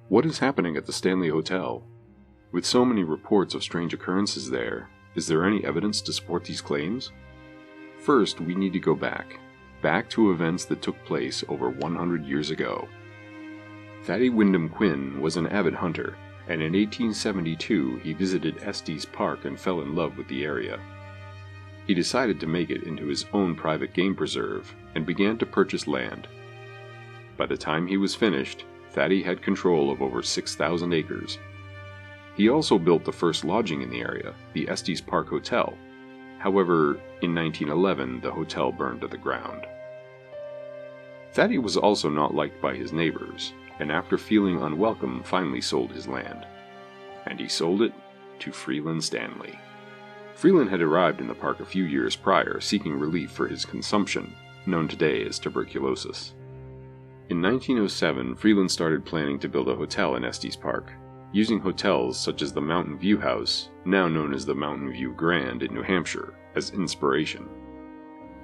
What is happening at the Stanley Hotel? With so many reports of strange occurrences there, is there any evidence to support these claims? First, we need to go back to events that took place over 100 years ago. Thady Wyndham Quinn was an avid hunter, and in 1872 he visited Estes Park and fell in love with the area. He decided to make it into his own private game preserve and began to purchase land. By the time he was finished, Thady had control of over 6,000 acres. He also built the first lodging in the area, the Estes Park Hotel. However, in 1911 the hotel burned to the ground. Thady was also not liked by his neighbors, and after feeling unwelcome finally sold his land. And he sold it to Freeland Stanley. Freeland had arrived in the park a few years prior seeking relief for his consumption, known today as tuberculosis. In 1907, Freeland started planning to build a hotel in Estes Park, using hotels such as the Mountain View House, now known as the Mountain View Grand in New Hampshire, as inspiration.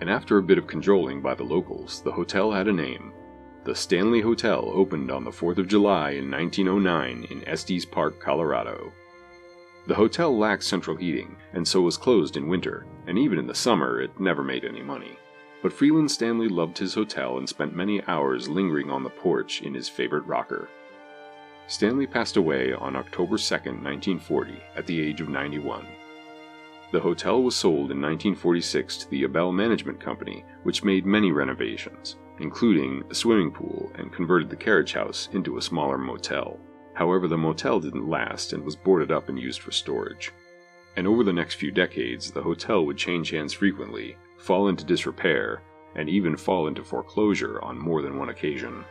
And after a bit of cajoling by the locals, the hotel had a name. The Stanley Hotel opened on the 4th of July in 1909 in Estes Park, Colorado. The hotel lacked central heating, and so was closed in winter, and even in the summer it never made any money. But Freeland Stanley loved his hotel and spent many hours lingering on the porch in his favorite rocker. Stanley passed away on October 2, 1940, at the age of 91. The hotel was sold in 1946 to the Abel Management Company, which made many renovations, including a swimming pool, and converted the carriage house into a smaller motel. However, the motel didn't last and was boarded up and used for storage. And over the next few decades, the hotel would change hands frequently, fall into disrepair, and even fall into foreclosure on more than one occasion.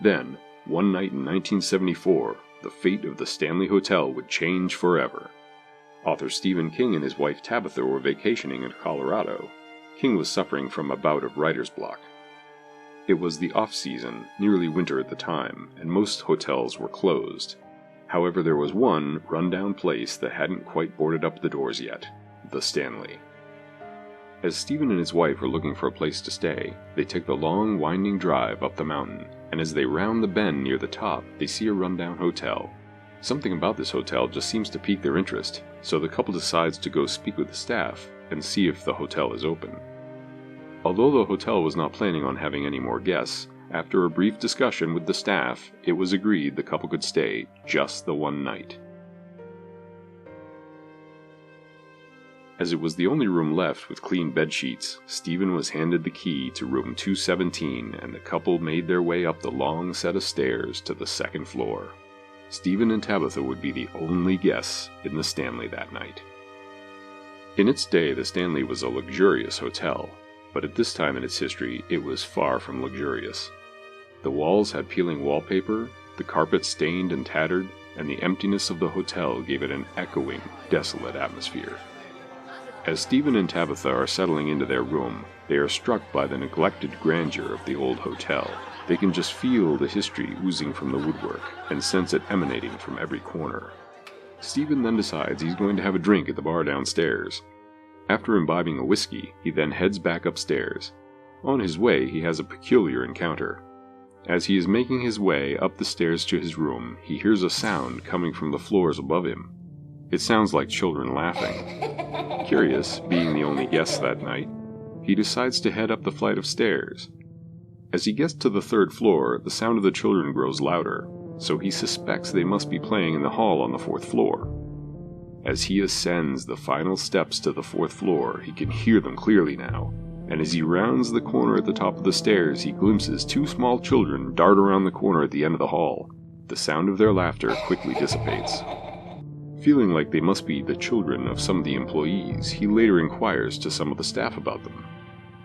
Then, one night in 1974, the fate of the Stanley Hotel would change forever. Author Stephen King and his wife Tabitha were vacationing in Colorado. King was suffering from a bout of writer's block. It was the off-season, nearly winter at the time, and most hotels were closed. However, there was one run-down place that hadn't quite boarded up the doors yet, the Stanley. As Stephen and his wife were looking for a place to stay, they take the long, winding drive up the mountain, and as they round the bend near the top, they see a run-down hotel. Something about this hotel just seems to pique their interest, so the couple decides to go speak with the staff and see if the hotel is open. Although the hotel was not planning on having any more guests, after a brief discussion with the staff, it was agreed the couple could stay just the one night. As it was the only room left with clean bedsheets, Stephen was handed the key to room 217 and the couple made their way up the long set of stairs to the second floor. Stephen and Tabitha would be the only guests in the Stanley that night. In its day, the Stanley was a luxurious hotel, but at this time in its history, it was far from luxurious. The walls had peeling wallpaper, the carpet stained and tattered, and the emptiness of the hotel gave it an echoing, desolate atmosphere. As Stephen and Tabitha are settling into their room, they are struck by the neglected grandeur of the old hotel. They can just feel the history oozing from the woodwork, and sense it emanating from every corner. Stephen then decides he's going to have a drink at the bar downstairs. After imbibing a whiskey, he then heads back upstairs. On his way, he has a peculiar encounter. As he is making his way up the stairs to his room, he hears a sound coming from the floors above him. It sounds like children laughing. Curious, being the only guest that night, he decides to head up the flight of stairs. As he gets to the third floor, the sound of the children grows louder, so he suspects they must be playing in the hall on the fourth floor. As he ascends the final steps to the fourth floor, he can hear them clearly now, and as he rounds the corner at the top of the stairs, he glimpses two small children dart around the corner at the end of the hall. The sound of their laughter quickly dissipates. Feeling like they must be the children of some of the employees, he later inquires to some of the staff about them.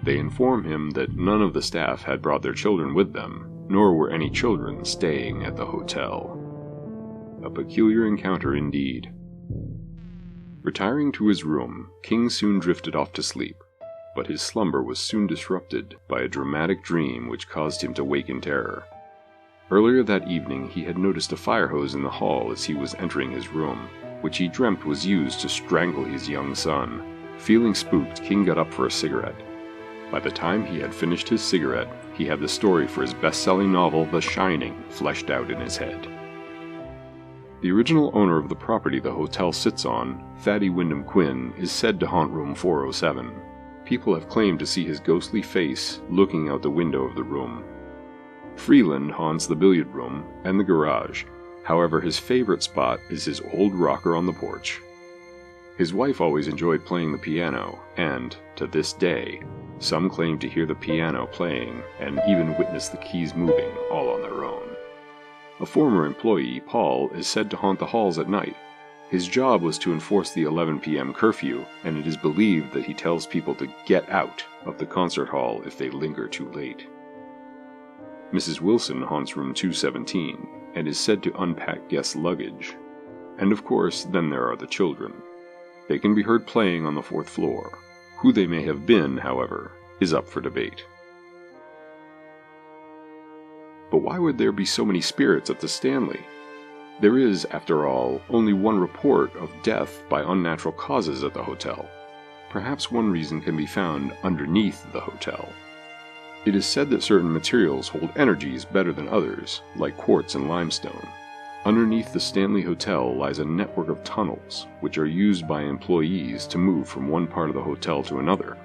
They inform him that none of the staff had brought their children with them, nor were any children staying at the hotel. A peculiar encounter indeed. Retiring to his room, King soon drifted off to sleep, but his slumber was soon disrupted by a dramatic dream which caused him to wake in terror. Earlier that evening he had noticed a fire hose in the hall as he was entering his room, which he dreamt was used to strangle his young son. Feeling spooked, King got up for a cigarette. By the time he had finished his cigarette, he had the story for his best-selling novel, The Shining, fleshed out in his head. The original owner of the property the hotel sits on, Thady Wyndham Quinn, is said to haunt room 407. People have claimed to see his ghostly face looking out the window of the room. Freeland haunts the billiard room and the garage. However, his favorite spot is his old rocker on the porch. His wife always enjoyed playing the piano, and, to this day, some claim to hear the piano playing and even witness the keys moving all on their own. A former employee, Paul, is said to haunt the halls at night. His job was to enforce the 11 p.m. curfew, and it is believed that he tells people to get out of the concert hall if they linger too late. Mrs. Wilson haunts room 217, and is said to unpack guests' luggage. And of course, then there are the children. They can be heard playing on the 4th floor. Who they may have been, however, is up for debate. But why would there be so many spirits at the Stanley? There is, after all, only one report of death by unnatural causes at the hotel. Perhaps one reason can be found underneath the hotel. It is said that certain materials hold energies better than others, like quartz and limestone. Underneath the Stanley Hotel lies a network of tunnels, which are used by employees to move from one part of the hotel to another.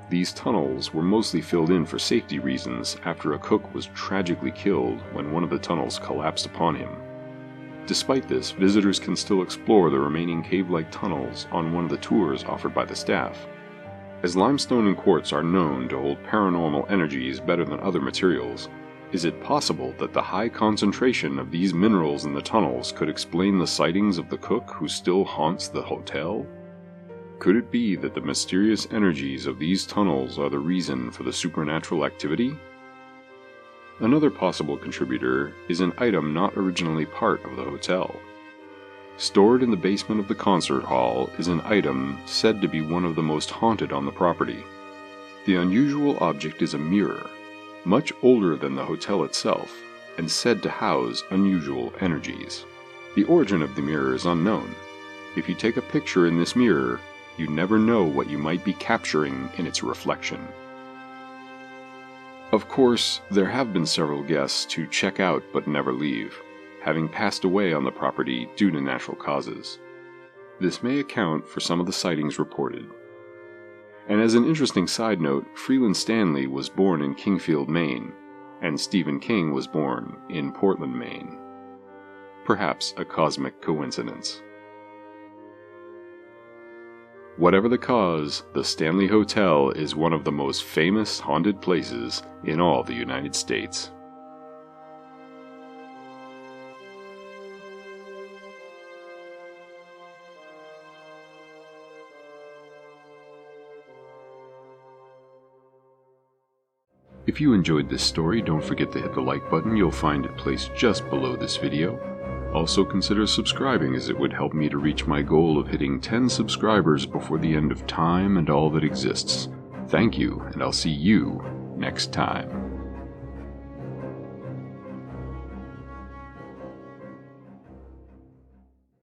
These tunnels were mostly filled in for safety reasons after a cook was tragically killed when one of the tunnels collapsed upon him. Despite this, visitors can still explore the remaining cave-like tunnels on one of the tours offered by the staff. As limestone and quartz are known to hold paranormal energies better than other materials, is it possible that the high concentration of these minerals in the tunnels could explain the sightings of the cook who still haunts the hotel? Could it be that the mysterious energies of these tunnels are the reason for the supernatural activity? Another possible contributor is an item not originally part of the hotel. Stored in the basement of the concert hall is an item said to be one of the most haunted on the property. The unusual object is a mirror, much older than the hotel itself, and said to house unusual energies. The origin of the mirror is unknown. If you take a picture in this mirror, you never know what you might be capturing in its reflection. Of course, there have been several guests to check out but never leave, having passed away on the property due to natural causes. This may account for some of the sightings reported. And as an interesting side note, Freeland Stanley was born in Kingfield, Maine, and Stephen King was born in Portland, Maine. Perhaps a cosmic coincidence. Whatever the cause, the Stanley Hotel is one of the most famous haunted places in all the United States. If you enjoyed this story, don't forget to hit the like button. You'll find it placed just below this video. Also consider subscribing, as it would help me to reach my goal of hitting 10 subscribers before the end of time and all that exists. Thank you, and I'll see you next time.